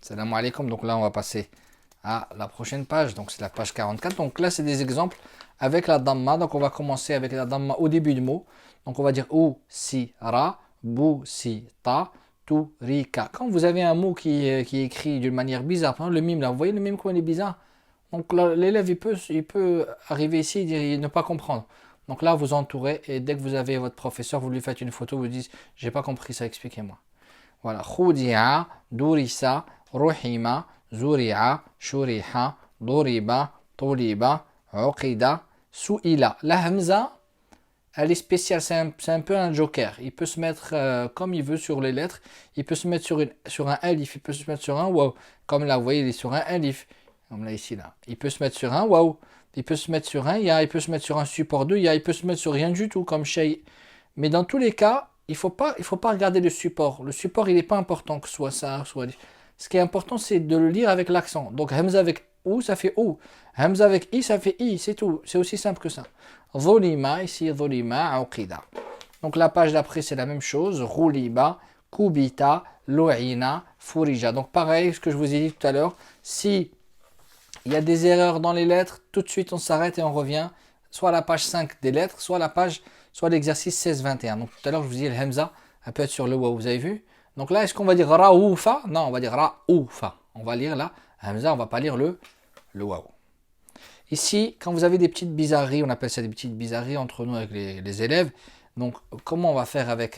Salam alaikum. Donc là, on va passer à la prochaine page. Donc c'est la page 44. Donc là, c'est des exemples avec la damma. Donc on va commencer avec la damma au début du mot. Donc on va dire ou, si, ra, bou, si, ta, tu, ri, ka. Quand vous avez un mot qui est écrit d'une manière bizarre, par exemple, le mime là, vous voyez le mime comment il est bizarre? Donc l'élève, il peut arriver ici et dire, ne pas comprendre. Donc là, vous entourez et dès que vous avez votre professeur, vous lui faites une photo, vous dites, j'ai pas compris ça, expliquez-moi. Voilà. Khudi'a, durisa, ruhima, zuri'a, shuriha, duriba, tuliba, uqida, su'ila. La hamza, elle est spéciale, c'est un peu un joker. Il peut se mettre comme il veut sur les lettres. Il peut se mettre sur un alif, il peut se mettre sur un waw. Comme là, vous voyez, il est sur un alif. Comme là, ici, là. Il peut se mettre sur un waw. Il peut se mettre sur un ya, il peut se mettre sur un support de ya, il peut se mettre sur rien du tout, comme shay. Mais dans tous les cas, il faut pas regarder le support. Le support, il n'est pas important que ce soit ça, soit. Ce qui est important, c'est de le lire avec l'accent. Donc, hamza avec ou, ça fait ou. Hamza avec i, ça fait i, c'est tout. C'est aussi simple que ça. Dholima, ici, dholima, uqida. Donc, la page d'après, c'est la même chose. Rouliba, kubita, lo'ina, furija. Donc, pareil, ce que je vous ai dit tout à l'heure. Si il y a des erreurs dans les lettres, tout de suite, on s'arrête et on revient. Soit à la page 5 des lettres, soit l'exercice 16-21. Donc, tout à l'heure, je vous ai dit, le hamza, elle peut être sur le wa, vous avez vu? Donc là, est-ce qu'on va dire ra-ou-fa? Non, on va dire ra-ou-fa. On va lire là, hamza, on va pas lire le waw. Ici, quand vous avez des petites bizarreries, on appelle ça des petites bizarreries entre nous avec les élèves. Donc, comment on va faire avec,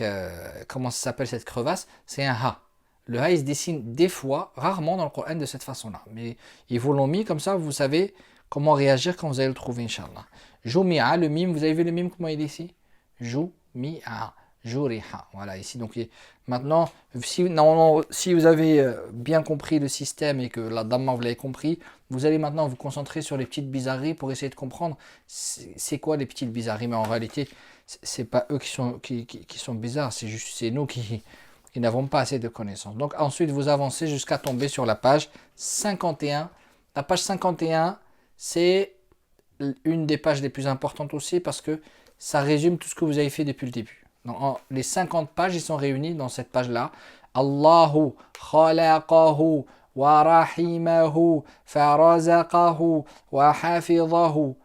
comment ça s'appelle cette crevasse? C'est un ha. Le ha, il se dessine des fois, rarement dans le Coran de cette façon-là. Mais ils vous l'ont mis comme ça, vous savez comment réagir quand vous allez le trouver, Inch'Allah. Jumi'a, le mime, vous avez vu le mime, comment il est ici? Jumi'a. Juriha. Voilà, ici. Donc, maintenant, si vous avez bien compris le système et que la damma, vous l'avez compris, vous allez maintenant vous concentrer sur les petites bizarreries pour essayer de comprendre c'est quoi les petites bizarreries. Mais en réalité, c'est pas eux qui sont bizarres, c'est nous qui n'avons pas assez de connaissances. Donc, ensuite, vous avancez jusqu'à tomber sur la page 51. La page 51, c'est une des pages les plus importantes aussi parce que ça résume tout ce que vous avez fait depuis le début. Donc, les 50 pages, ils sont réunis dans cette page-là. Allahu khalaqahu wa rahimahu farazaqahu wa hafizahu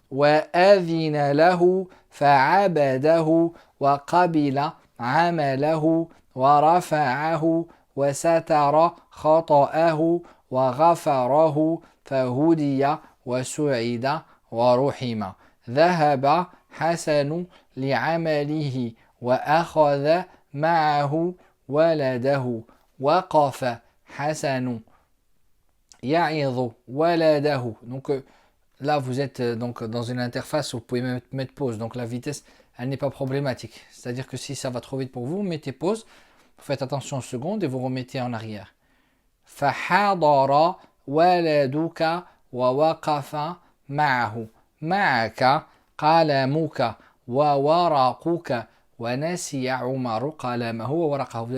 wa adhina lahu fa'abadahu wa qabila amalahu wa rafa'ahu wa satara khata'ahu wa ghafarahu fahudiya wa su'ida wa ruhima. Dhahaba hasanu li'amalihi وأخذ معه ولده وقف حسن يعظ ولده. Donc là vous êtes donc dans une interface où vous pouvez mettre pause, donc la vitesse elle n'est pas problématique, c'est à dire que si ça va trop vite pour vous, mettez pause, vous faites attention aux secondes et vous remettez en arrière. فحضر ولدك ووقف معه معك قلمك وورقك. Vous avez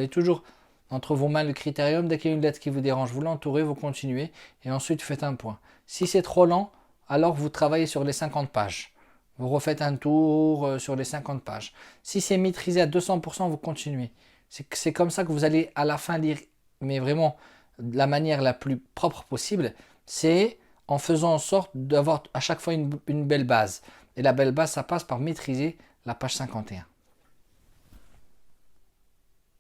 toujours entre vos mains le critérium. Dès qu'il y a une lettre qui vous dérange, vous l'entourez, vous continuez et ensuite vous faites un point. Si c'est trop lent, alors vous travaillez sur les 50 pages. Vous refaites un tour sur les 50 pages. Si c'est maîtrisé à 200%, vous continuez. C'est comme ça que vous allez à la fin lire, mais vraiment de la manière la plus propre possible. C'est en faisant en sorte d'avoir à chaque fois une belle base. Et la belle base, ça passe par maîtriser la page 51.